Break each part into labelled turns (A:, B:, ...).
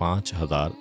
A: 5000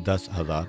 A: 10,000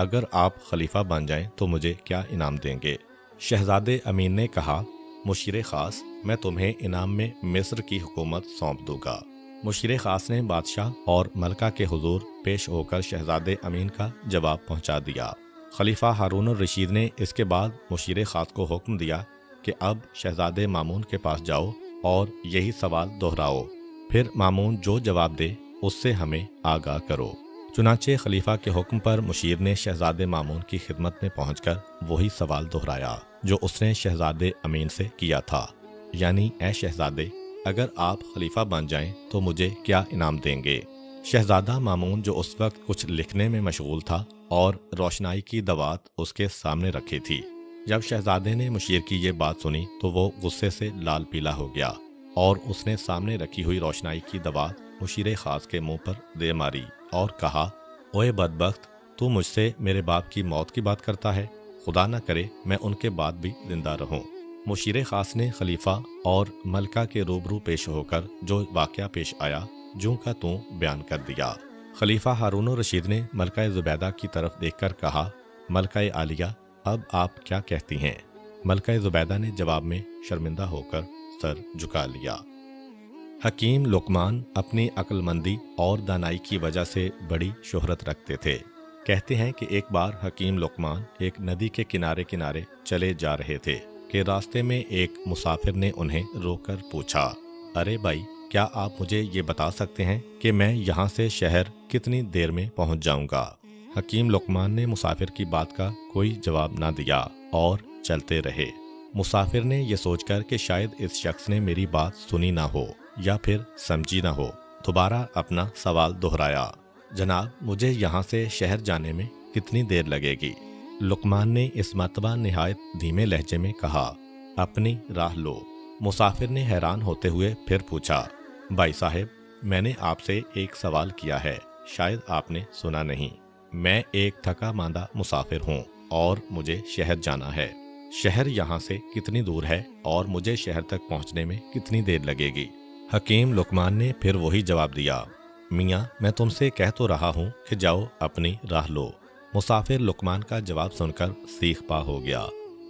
A: اگر آپ خلیفہ بن جائیں تو مجھے کیا انعام دیں گے؟ شہزادے امین نے کہا، مشیر خاص، میں تمہیں انعام میں مصر کی حکومت سونپ دوں گا۔ مشیر خاص نے بادشاہ اور ملکہ کے حضور پیش ہو کر شہزادے امین کا جواب پہنچا دیا۔ خلیفہ ہارون الرشید نے اس کے بعد مشیر خاص کو حکم دیا کہ اب شہزادے مامون کے پاس جاؤ اور یہی سوال دہراؤ، پھر مامون جو جواب دے اس سے ہمیں آگاہ کرو۔ چنانچہ خلیفہ کے حکم پر مشیر نے شہزادے مامون کی خدمت میں پہنچ کر وہی سوال دہرایا جو اس نے شہزادے امین سے کیا تھا، یعنی اے شہزادے، اگر آپ خلیفہ بن جائیں تو مجھے کیا انعام دیں گے؟ شہزادہ مامون جو اس وقت کچھ لکھنے میں مشغول تھا اور روشنائی کی دوات اس کے سامنے رکھی تھی، جب شہزادے نے مشیر کی یہ بات سنی تو وہ غصے سے لال پیلا ہو گیا اور اس نے سامنے رکھی ہوئی روشنائی کی دوات مشیر خاص کے منہ پر دے ماری اور کہا، اوئے بدبخت، تو مجھ سے میرے باپ کی موت کی بات کرتا ہے، خدا نہ کرے میں ان کے بعد بھی زندہ رہوں۔ مشیر خاص نے خلیفہ اور ملکہ کے روبرو پیش ہو کر جو واقعہ پیش آیا جوں کا توں بیان کر دیا۔ خلیفہ ہارون الرشید نے ملکہ زبیدہ کی طرف دیکھ کر کہا، ملکہ عالیہ، اب آپ کیا کہتی ہیں؟ ملکہ زبیدہ نے جواب میں شرمندہ ہو کر سر جھکا لیا۔ حکیم لقمان اپنی عقل مندی اور دانائی کی وجہ سے بڑی شہرت رکھتے تھے۔ کہتے ہیں کہ ایک بار حکیم لقمان ایک ندی کے کنارے کنارے چلے جا رہے تھے کہ راستے میں ایک مسافر نے انہیں روک کر پوچھا، ارے بھائی، کیا آپ مجھے یہ بتا سکتے ہیں کہ میں یہاں سے شہر کتنی دیر میں پہنچ جاؤں گا؟ حکیم لقمان نے مسافر کی بات کا کوئی جواب نہ دیا اور چلتے رہے۔ مسافر نے یہ سوچ کر کہ شاید اس شخص نے میری بات سنی نہ ہو یا پھر سمجھی نہ ہو، دوبارہ اپنا سوال دہرایا، جناب، مجھے یہاں سے شہر جانے میں کتنی دیر لگے گی؟ لقمان نے اس مرتبہ نہایت دھیمے لہجے میں کہا، اپنی راہ لو۔ مسافر نے حیران ہوتے ہوئے پھر پوچھا، بھائی صاحب، میں نے آپ سے ایک سوال کیا ہے، شاید آپ نے سنا نہیں۔ میں ایک تھکا ماندہ مسافر ہوں اور مجھے شہر جانا ہے۔ شہر یہاں سے کتنی دور ہے اور مجھے شہر تک پہنچنے میں کتنی دیر لگے گی؟ حکیم لقمان نے پھر وہی جواب دیا، میاں، میں تم سے کہہ تو رہا ہوں کہ جاؤ اپنی راہ لو۔ مسافر لقمان کا جواب سن کر سیخ پا ہو گیا،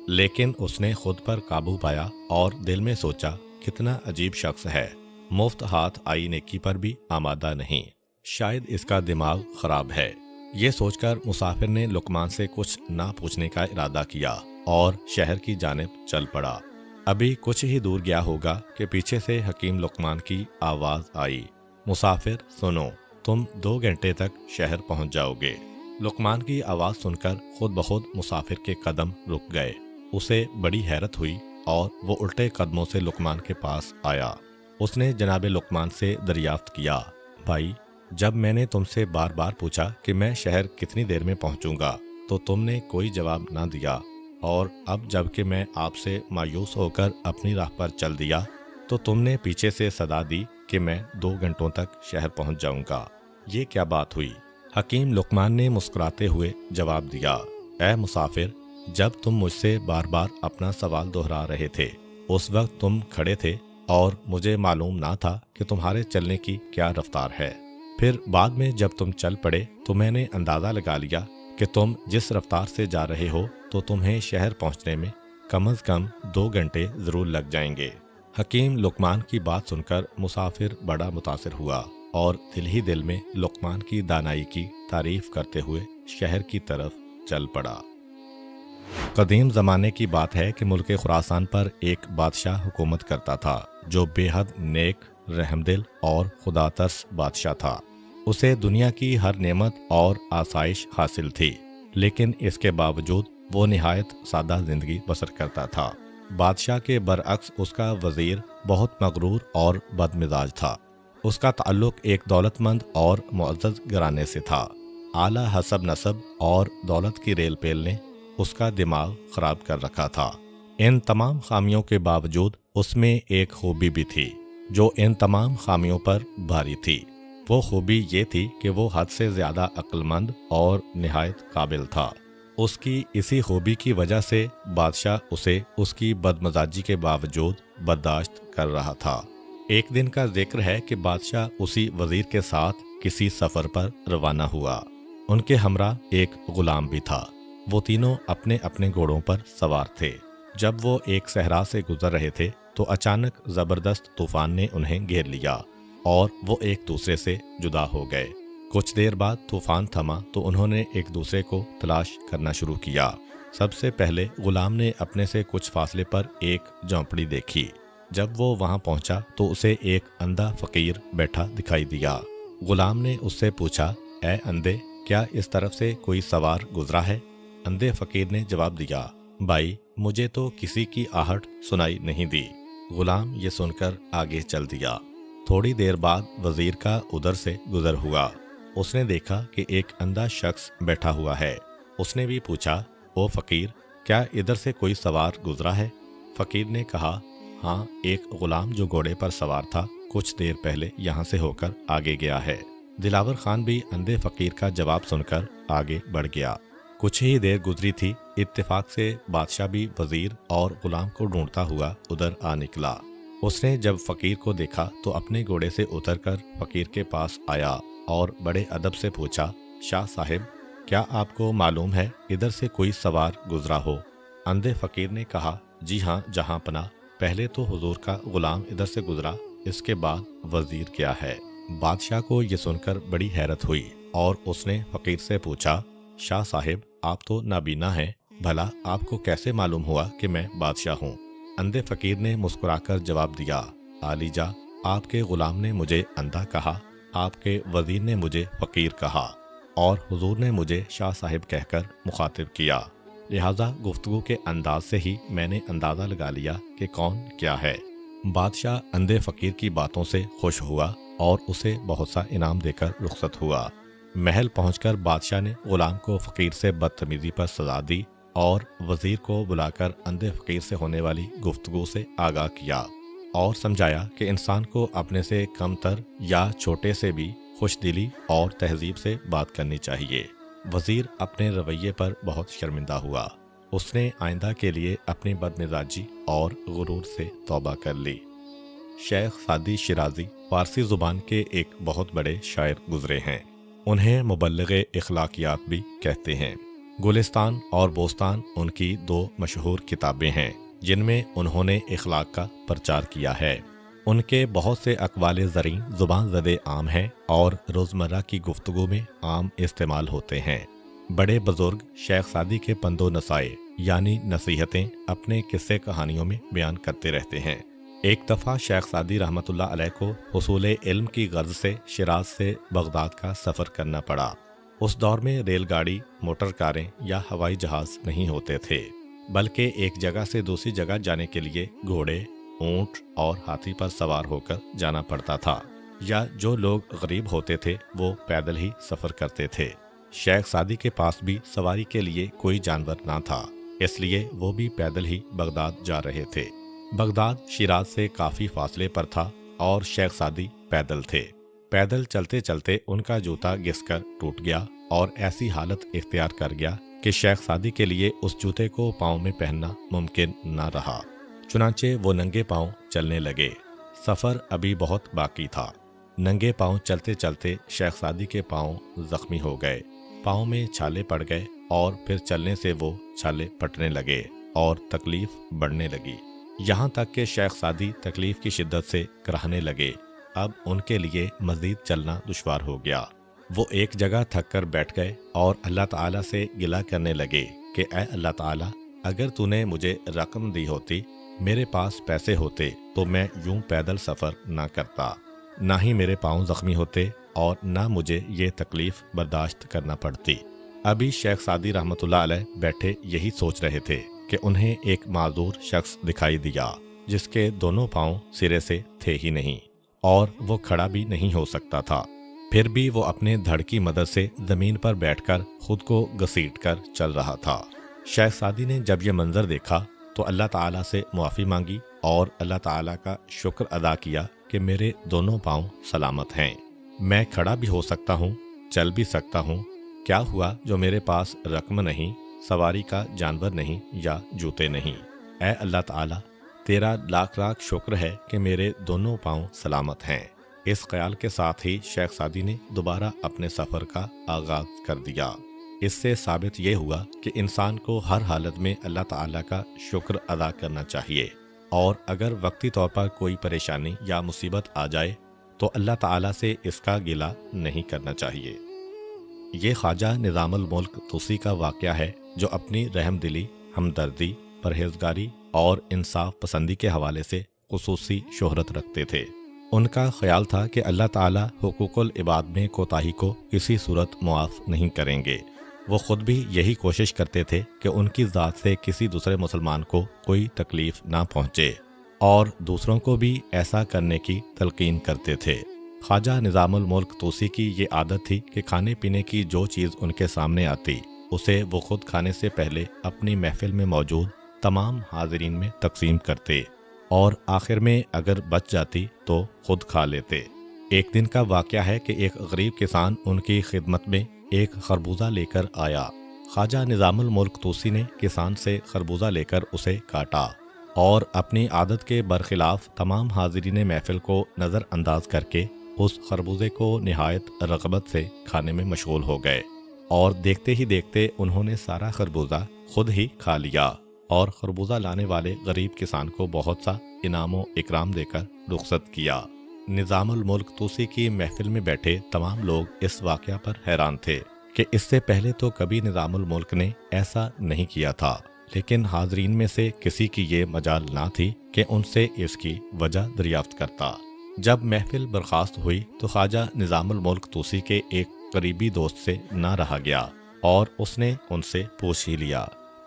A: لیکن اس نے خود پر قابو پایا اور دل میں سوچا، کتنا عجیب شخص ہے، مفت ہاتھ آئی نیکی پر بھی آمادہ نہیں، شاید اس کا دماغ خراب ہے۔ یہ سوچ کر مسافر نے لقمان سے کچھ نہ پوچھنے کا ارادہ کیا اور شہر کی جانب چل پڑا۔ ابھی کچھ ہی دور گیا ہوگا کہ پیچھے سے حکیم لقمان کی آواز آئی، مسافر سنو، تم 2 گھنٹے تک شہر پہنچ جاؤ گے۔ لقمان کی آواز سن کر خود بخود مسافر کے قدم رک گئے۔ اسے بڑی حیرت ہوئی اور وہ الٹے قدموں سے لقمان کے پاس آیا۔ اس نے جناب لقمان سے دریافت کیا، بھائی، جب میں نے تم سے بار بار پوچھا کہ میں شہر کتنی دیر میں پہنچوں گا تو تم نے کوئی جواب نہ دیا، اور اب جب کہ میں آپ سے مایوس ہو کر اپنی راہ پر چل دیا تو تم نے پیچھے سے صدا دی کہ میں 2 گھنٹوں تک شہر پہنچ جاؤں گا۔ یہ کیا بات ہوئی؟ حکیم لقمان نے مسکراتے ہوئے جواب دیا، اے مسافر، جب تم مجھ سے بار بار اپنا سوال دہرا رہے تھے اس وقت تم کھڑے تھے اور مجھے معلوم نہ تھا کہ تمہارے چلنے کی کیا رفتار ہے۔ پھر بعد میں جب تم چل پڑے تو میں نے اندازہ لگا لیا کہ تم جس رفتار سے جا رہے ہو تو تمہیں شہر پہنچنے میں کم از کم 2 گھنٹے ضرور لگ جائیں گے۔ حکیم لقمان کی بات سن کر مسافر بڑا متاثر ہوا اور دل ہی دل میں لقمان کی دانائی کی تعریف کرتے ہوئے شہر کی طرف چل پڑا۔ قدیم زمانے کی بات ہے کہ ملک خراسان پر ایک بادشاہ حکومت کرتا تھا جو بے حد نیک، رحم دل اور خدا ترس بادشاہ تھا۔ اسے دنیا کی ہر نعمت اور آسائش حاصل تھی، لیکن اس کے باوجود وہ نہایت سادہ زندگی بسر کرتا تھا۔ بادشاہ کے برعکس اس کا وزیر بہت مغرور اور بد مزاج تھا۔ اس کا تعلق ایک دولت مند اور معزز گھرانے سے تھا۔ اعلیٰ حسب نسب اور دولت کی ریل پیل نے اس کا دماغ خراب کر رکھا تھا۔ ان تمام خامیوں کے باوجود اس میں ایک خوبی بھی تھی جو ان تمام خامیوں پر بھاری تھی۔ وہ خوبی یہ تھی کہ وہ حد سے زیادہ عقل مند اور نہایت قابل تھا۔ اس کی اسی خوبی کی وجہ سے بادشاہ اسے اس کی بدمزاجی کے باوجود برداشت کر رہا تھا۔ ایک دن کا ذکر ہے کہ بادشاہ اسی وزیر کے ساتھ کسی سفر پر روانہ ہوا۔ ان کے ہمراہ ایک غلام بھی تھا۔ وہ تینوں اپنے اپنے گھوڑوں پر سوار تھے۔ جب وہ ایک صحرا سے گزر رہے تھے تو اچانک زبردست طوفان نے انہیں گھیر لیا اور وہ ایک دوسرے سے جدا ہو گئے۔ کچھ دیر بعد طوفان تھما تو انہوں نے ایک دوسرے کو تلاش کرنا شروع کیا۔ سب سے پہلے غلام نے اپنے سے کچھ فاصلے پر ایک جھونپڑی دیکھی۔ جب وہ وہاں پہنچا تو اسے ایک اندھا فقیر بیٹھا دکھائی دیا۔ غلام نے اس سے پوچھا، اے اندھے، کیا اس طرف سے کوئی سوار گزرا ہے؟ اندھے فقیر نے جواب دیا، بھائی مجھے تو کسی کی آہٹ سنائی نہیں دی۔ غلام یہ سن کر آگے چل دیا۔ تھوڑی دیر بعد وزیر کا ادھر سے گزر ہوا۔ اس نے دیکھا کہ ایک اندھا شخص بیٹھا ہوا ہے۔ اس نے بھی پوچھا، او فقیر، کیا ادھر سے کوئی سوار گزرا ہے؟ فقیر نے کہا، ہاں، ایک غلام جو گھوڑے پر سوار تھا کچھ دیر پہلے یہاں سے ہو کر آگے گیا ہے۔ دلاور خان بھی اندھے فقیر کا جواب سن کر آگے بڑھ گیا۔ کچھ ہی دیر گزری تھی، اتفاق سے بادشاہ بھی وزیر اور غلام کو ڈھونڈتا ہوا ادھر آ نکلا۔ اس نے جب فقیر کو دیکھا تو اپنے گھوڑے سے اتر کر فقیر کے پاس آیا اور بڑے ادب سے پوچھا، شاہ صاحب، کیا آپ کو معلوم ہے ادھر سے کوئی سوار گزرا ہو؟ اندھے فقیر نے کہا، جی ہاں جہاں پناہ، پہلے تو حضور کا غلام ادھر سے گزرا، اس کے بعد وزیر کیا ہے۔ بادشاہ کو یہ سن کر بڑی حیرت ہوئی اور اس نے فقیر سے پوچھا، شاہ صاحب، آپ تو نابینا ہیں، بھلا آپ کو کیسے معلوم ہوا کہ میں بادشاہ ہوں؟ اندھے فقیر نے مسکرا کر جواب دیا، عالی جا، آپ کے غلام نے مجھے اندھا کہا، آپ کے وزیر نے مجھے فقیر کہا اور حضور نے مجھے شاہ صاحب کہہ کر مخاطب کیا، لہذا گفتگو کے انداز سے ہی میں نے اندازہ لگا لیا کہ کون کیا ہے۔ بادشاہ اندھے فقیر کی باتوں سے خوش ہوا اور اسے بہت سا انعام دے کر رخصت ہوا۔ محل پہنچ کر بادشاہ نے غلام کو فقیر سے بدتمیزی پر سزا دی اور وزیر کو بلا کر اندھے فقیر سے ہونے والی گفتگو سے آگاہ کیا اور سمجھایا کہ انسان کو اپنے سے کم تر یا چھوٹے سے بھی خوش دلی اور تہذیب سے بات کرنی چاہیے۔ وزیر اپنے رویے پر بہت شرمندہ ہوا۔ اس نے آئندہ کے لیے اپنی بدمزاجی اور غرور سے توبہ کر لی۔ شیخ سعدی شیرازی فارسی زبان کے ایک بہت بڑے شاعر گزرے ہیں۔ انہیں مبلغ اخلاقیات بھی کہتے ہیں۔ گلستان اور بوستان ان کی دو مشہور کتابیں ہیں جن میں انہوں نے اخلاق کا پرچار کیا ہے۔ ان کے بہت سے اقوال زریں زبان زدِ عام ہیں اور روزمرہ کی گفتگو میں عام استعمال ہوتے ہیں۔ بڑے بزرگ شیخ سعدی کے پند و نصائح یعنی نصیحتیں اپنے قصے کہانیوں میں بیان کرتے رہتے ہیں۔ ایک دفعہ شیخ سعدی رحمۃ اللہ علیہ کو حصول علم کی غرض سے شیراز سے بغداد کا سفر کرنا پڑا۔ اس دور میں ریل گاڑی، موٹر کاریں یا ہوائی جہاز نہیں ہوتے تھے، بلکہ ایک جگہ سے دوسری جگہ جانے کے لیے گھوڑے، اونٹ اور ہاتھی پر سوار ہو کر جانا پڑتا تھا، یا جو لوگ غریب ہوتے تھے وہ پیدل ہی سفر کرتے تھے۔ شیخ سعدی کے پاس بھی سواری کے لیے کوئی جانور نہ تھا، اس لیے وہ بھی پیدل ہی بغداد جا رہے تھے۔ بغداد شیراز سے کافی فاصلے پر تھا اور شیخ سعدی پیدل تھے۔ پیدل چلتے چلتے ان کا جوتا گھس کر ٹوٹ گیا اور ایسی حالت اختیار کر گیا کہ شیخ سعدی کے لیے اس جوتے کو پاؤں میں پہننا ممکن نہ رہا۔ چنانچہ وہ ننگے پاؤں چلنے لگے۔ سفر ابھی بہت باقی تھا۔ ننگے پاؤں چلتے چلتے شیخ سعدی کے پاؤں زخمی ہو گئے، پاؤں میں چھالے پڑ گئے اور پھر چلنے سے وہ چھالے پھٹنے لگے اور تکلیف بڑھنے لگی، یہاں تک کہ شیخ سعدی تکلیف کی شدت سے کراہنے لگے۔ اب ان کے لیے مزید چلنا دشوار ہو گیا۔ وہ ایک جگہ تھک کر بیٹھ گئے اور اللہ تعالیٰ سے گلہ کرنے لگے کہ اے اللہ تعالیٰ، اگر تو نے مجھے رقم دی ہوتی، میرے پاس پیسے ہوتے تو میں یوں پیدل سفر نہ کرتا، نہ ہی میرے پاؤں زخمی ہوتے اور نہ مجھے یہ تکلیف برداشت کرنا پڑتی۔ ابھی شیخ سعدی رحمۃ اللہ علیہ بیٹھے یہی سوچ رہے تھے کہ انہیں ایک معذور شخص دکھائی دیا جس کے دونوں پاؤں سرے سے تھے ہی نہیں اور وہ کھڑا بھی نہیں ہو سکتا تھا، پھر بھی وہ اپنے دھڑ کی مدد سے زمین پر بیٹھ کر خود کو گھسیٹ کر چل رہا تھا۔ شیخ سعدی نے جب یہ منظر دیکھا تو اللہ تعالیٰ سے معافی مانگی اور اللہ تعالیٰ کا شکر ادا کیا کہ میرے دونوں پاؤں سلامت ہیں، میں کھڑا بھی ہو سکتا ہوں، چل بھی سکتا ہوں، کیا ہوا جو میرے پاس رقم نہیں، سواری کا جانور نہیں یا جوتے نہیں۔ اے اللہ تعالیٰ، تیرا لاکھ لاکھ شکر ہے کہ میرے دونوں پاؤں سلامت ہیں۔ اس خیال کے ساتھ ہی شیخ سعدی نے دوبارہ اپنے سفر کا آغاز کر دیا۔ اس سے ثابت یہ ہوا کہ انسان کو ہر حالت میں اللہ تعالیٰ کا شکر ادا کرنا چاہیے، اور اگر وقتی طور پر کوئی پریشانی یا مصیبت آ جائے تو اللہ تعالیٰ سے اس کا گلہ نہیں کرنا چاہیے۔ یہ خواجہ نظام الملک طوسی کا واقعہ ہے، جو اپنی رحم دلی، ہمدردی، پرہیزگاری اور انصاف پسندی کے حوالے سے خصوصی شہرت رکھتے تھے۔ ان کا خیال تھا کہ اللہ تعالیٰ حقوق العباد میں کوتاہی کو کسی صورت معاف نہیں کریں گے۔ وہ خود بھی یہی کوشش کرتے تھے کہ ان کی ذات سے کسی دوسرے مسلمان کو کوئی تکلیف نہ پہنچے، اور دوسروں کو بھی ایسا کرنے کی تلقین کرتے تھے۔ خواجہ نظام الملک طوسی کی یہ عادت تھی کہ کھانے پینے کی جو چیز ان کے سامنے آتی اسے وہ خود کھانے سے پہلے اپنی محفل میں موجود تمام حاضرین میں تقسیم کرتے، اور آخر میں اگر بچ جاتی تو خود کھا لیتے۔ ایک دن کا واقعہ ہے کہ ایک غریب کسان ان کی خدمت میں ایک خربوزہ لے کر آیا۔ خواجہ نظام الملک طوسی نے کسان سے خربوزہ لے کر اسے کاٹا، اور اپنی عادت کے برخلاف تمام حاضرین محفل کو نظر انداز کر کے اس خربوزے کو نہایت رغبت سے کھانے میں مشغول ہو گئے، اور دیکھتے ہی دیکھتے انہوں نے سارا خربوزہ خود ہی کھا لیا، اور خربوزہ لانے والے غریب کسان کو بہت سا انعام و اکرام دے کر رخصت کیا۔ نظام الملک طوسی کی محفل میں بیٹھے تمام لوگ اس واقعہ پر حیران تھے کہ اس سے پہلے تو کبھی نظام الملک نے ایسا نہیں کیا تھا، لیکن حاضرین میں سے کسی کی یہ مجال نہ تھی کہ ان سے اس کی وجہ دریافت کرتا۔ جب محفل برخاست ہوئی تو خواجہ نظام الملک طوسی کے ایک قریبی دوست سے نہ رہا گیا، اور اس نے ان سے پوچھ ہی لیا،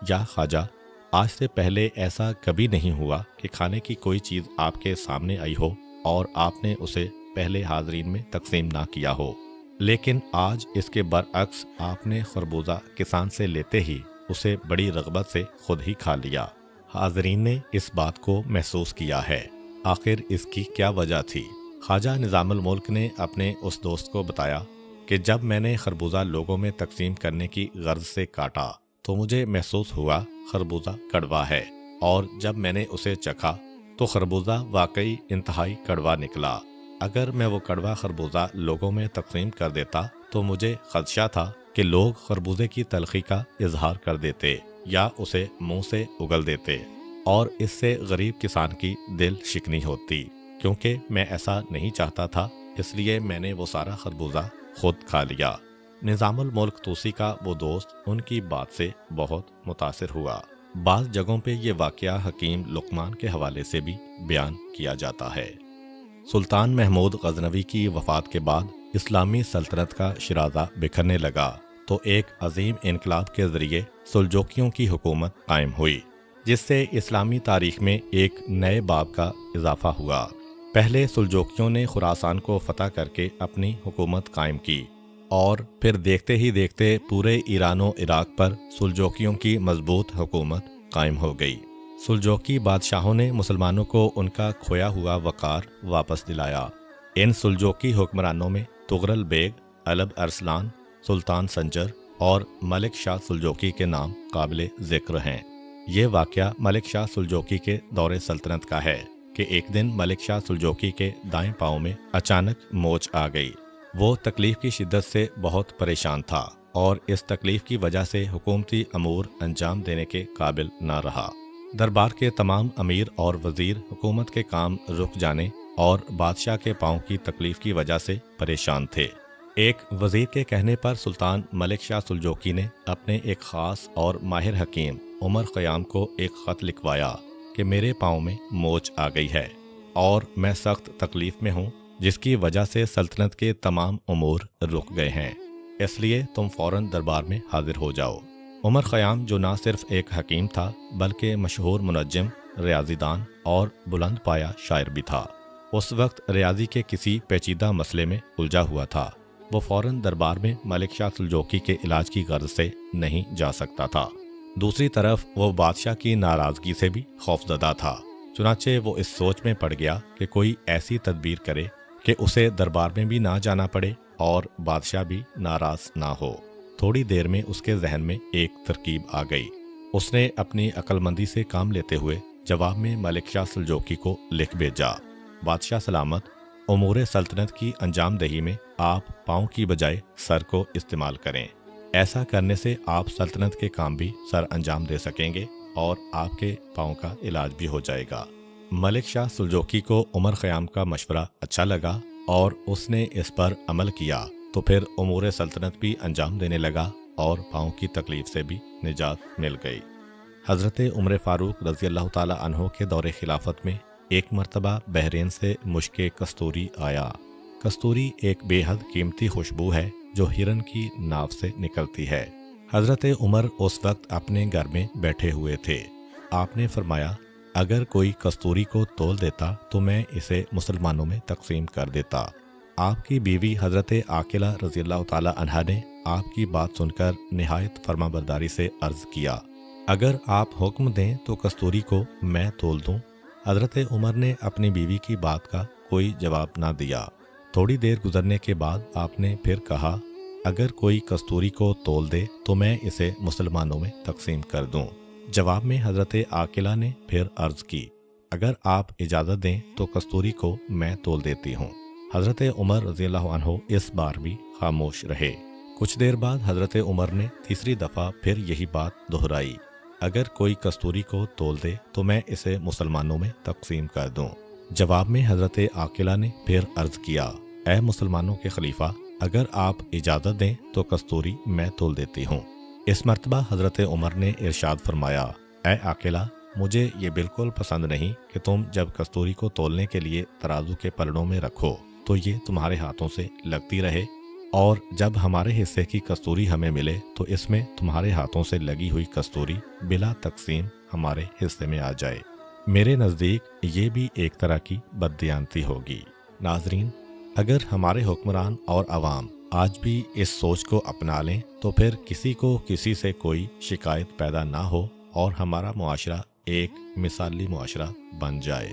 A: یا خواجہ، آج سے پہلے ایسا کبھی نہیں ہوا کہ کھانے کی کوئی چیز آپ کے سامنے آئی ہو اور آپ نے اسے پہلے حاضرین میں تقسیم نہ کیا ہو، لیکن آج اس کے برعکس آپ نے خربوزہ کسان سے لیتے ہی اسے بڑی رغبت سے خود ہی کھا لیا۔ حاضرین نے اس بات کو محسوس کیا ہے، آخر اس کی کیا وجہ تھی؟ خواجہ نظام الملک نے اپنے اس دوست کو بتایا کہ جب میں نے خربوزہ لوگوں میں تقسیم کرنے کی غرض سے کاٹا تو مجھے محسوس ہوا خربوزہ کڑوا ہے، اور جب میں نے اسے چکھا تو خربوزہ واقعی انتہائی کڑوا نکلا۔ اگر میں وہ کڑوا خربوزہ لوگوں میں تقسیم کر دیتا تو مجھے خدشہ تھا کہ لوگ خربوزے کی تلخی کا اظہار کر دیتے یا اسے منہ سے اگل دیتے، اور اس سے غریب کسان کی دل شکنی ہوتی۔ کیونکہ میں ایسا نہیں چاہتا تھا، اس لیے میں نے وہ سارا خربوزہ خود کھا لیا۔ نظام الملک طوسی کا وہ دوست ان کی بات سے بہت متاثر ہوا۔ بعض جگہوں پہ یہ واقعہ حکیم لقمان کے حوالے سے بھی بیان کیا جاتا ہے۔ سلطان محمود غزنوی کی وفات کے بعد اسلامی سلطنت کا شرازہ بکھرنے لگا تو ایک عظیم انقلاب کے ذریعے سلجوقیوں کی حکومت قائم ہوئی، جس سے اسلامی تاریخ میں ایک نئے باب کا اضافہ ہوا۔ پہلے سلجوقیوں نے خراسان کو فتح کر کے اپنی حکومت قائم کی، اور پھر دیکھتے ہی دیکھتے پورے ایران و عراق پر سلجوقیوں کی مضبوط حکومت قائم ہو گئی۔ سلجوقی بادشاہوں نے مسلمانوں کو ان کا کھویا ہوا وقار واپس دلایا۔ ان سلجوقی حکمرانوں میں تغرل بیگ، علب ارسلان، سلطان سنجر اور ملک شاہ سلجوقی کے نام قابل ذکر ہیں۔ یہ واقعہ ملک شاہ سلجوقی کے دور سلطنت کا ہے کہ ایک دن ملک شاہ سلجوقی کے دائیں پاؤں میں اچانک موچ آ گئی۔ وہ تکلیف کی شدت سے بہت پریشان تھا، اور اس تکلیف کی وجہ سے حکومتی امور انجام دینے کے قابل نہ رہا۔ دربار کے تمام امیر اور وزیر حکومت کے کام رک جانے اور بادشاہ کے پاؤں کی تکلیف کی وجہ سے پریشان تھے۔ ایک وزیر کے کہنے پر سلطان ملک شاہ سلجوقی نے اپنے ایک خاص اور ماہر حکیم عمر خیام کو ایک خط لکھوایا کہ میرے پاؤں میں موچ آ گئی ہے اور میں سخت تکلیف میں ہوں، جس کی وجہ سے سلطنت کے تمام امور رک گئے ہیں، اس لیے تم فوراً دربار میں حاضر ہو جاؤ۔ عمر خیام جو نہ صرف ایک حکیم تھا بلکہ مشہور منجم، ریاضی دان اور بلند پایا شاعر بھی تھا، اس وقت ریاضی کے کسی پیچیدہ مسئلے میں الجھا ہوا تھا۔ وہ فوراً دربار میں ملک شاہ سلجوقی کے علاج کی غرض سے نہیں جا سکتا تھا۔ دوسری طرف وہ بادشاہ کی ناراضگی سے بھی خوفزدہ تھا، چنانچہ وہ اس سوچ میں پڑ گیا کہ کوئی ایسی تدبیر کرے کہ اسے دربار میں بھی نہ جانا پڑے اور بادشاہ بھی ناراض نہ ہو۔ تھوڑی دیر میں اس کے ذہن میں ایک ترکیب آ گئی۔ اس نے اپنی عقل مندی سے کام لیتے ہوئے جواب میں ملک شاہ سلجوقی کو لکھ بھیجا، بادشاہ سلامت، امور سلطنت کی انجام دہی میں آپ پاؤں کی بجائے سر کو استعمال کریں۔ ایسا کرنے سے آپ سلطنت کے کام بھی سر انجام دے سکیں گے اور آپ کے پاؤں کا علاج بھی ہو جائے گا۔ ملک شاہ سلجوقی کو عمر خیام کا مشورہ اچھا لگا اور اس نے اس پر عمل کیا تو پھر امور سلطنت بھی انجام دینے لگا اور پاؤں کی تکلیف سے بھی نجات مل گئی۔ حضرت عمر فاروق رضی اللہ تعالی عنہ کے دور خلافت میں ایک مرتبہ بحرین سے مشک کستوری آیا۔ کستوری ایک بے حد قیمتی خوشبو ہے جو ہرن کی ناف سے نکلتی ہے۔ حضرت عمر اس وقت اپنے گھر میں بیٹھے ہوئے تھے۔ آپ نے فرمایا اگر کوئی کستوری کو تول دیتا تو میں اسے مسلمانوں میں تقسیم کر دیتا۔ آپ کی بیوی حضرت عاقلہ رضی اللہ تعالی عنہا نے آپ کی بات سن کر نہایت فرما برداری سے عرض کیا اگر آپ حکم دیں تو کستوری کو میں تول دوں۔ حضرت عمر نے اپنی بیوی کی بات کا کوئی جواب نہ دیا۔ تھوڑی دیر گزرنے کے بعد آپ نے پھر کہا اگر کوئی کستوری کو تول دے تو میں اسے مسلمانوں میں تقسیم کر دوں۔ جواب میں حضرت عاقلہ نے پھر عرض کی اگر آپ اجازت دیں تو کستوری کو میں تول دیتی ہوں۔ حضرت عمر رضی اللہ عنہ اس بار بھی خاموش رہے۔ کچھ دیر بعد حضرت عمر نے تیسری دفعہ پھر یہی بات دہرائی اگر کوئی کستوری کو تول دے تو میں اسے مسلمانوں میں تقسیم کر دوں۔ جواب میں حضرت عاقلہ نے پھر عرض کیا اے مسلمانوں کے خلیفہ اگر آپ اجازت دیں تو کستوری میں تول دیتی ہوں۔ اس مرتبہ حضرت عمر نے ارشاد فرمایا اے عاقلہ مجھے یہ بالکل پسند نہیں کہ تم جب کستوری کو تولنے کے لیے ترازو کے پلڑوں میں رکھو تو یہ تمہارے ہاتھوں سے لگتی رہے اور جب ہمارے حصے کی کستوری ہمیں ملے تو اس میں تمہارے ہاتھوں سے لگی ہوئی کستوری بلا تقسیم ہمارے حصے میں آ جائے۔ میرے نزدیک یہ بھی ایک طرح کی بددیانتی ہوگی۔ ناظرین، اگر ہمارے حکمران اور عوام آج بھی اس سوچ کو اپنا لیں تو پھر کسی کو کسی سے کوئی شکایت پیدا نہ ہو اور ہمارا معاشرہ ایک مثالی معاشرہ بن جائے۔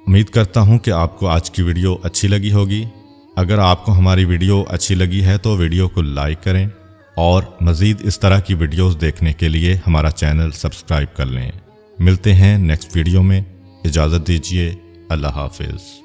B: امید کرتا ہوں کہ آپ کو آج کی ویڈیو اچھی لگی ہوگی۔ اگر آپ کو ہماری ویڈیو اچھی لگی ہے تو ویڈیو کو لائک کریں اور مزید اس طرح کی ویڈیوز دیکھنے کے لیے ہمارا چینل سبسکرائب کر لیں۔ ملتے ہیں نیکسٹ ویڈیو میں، اجازت دیجیے، اللہ حافظ۔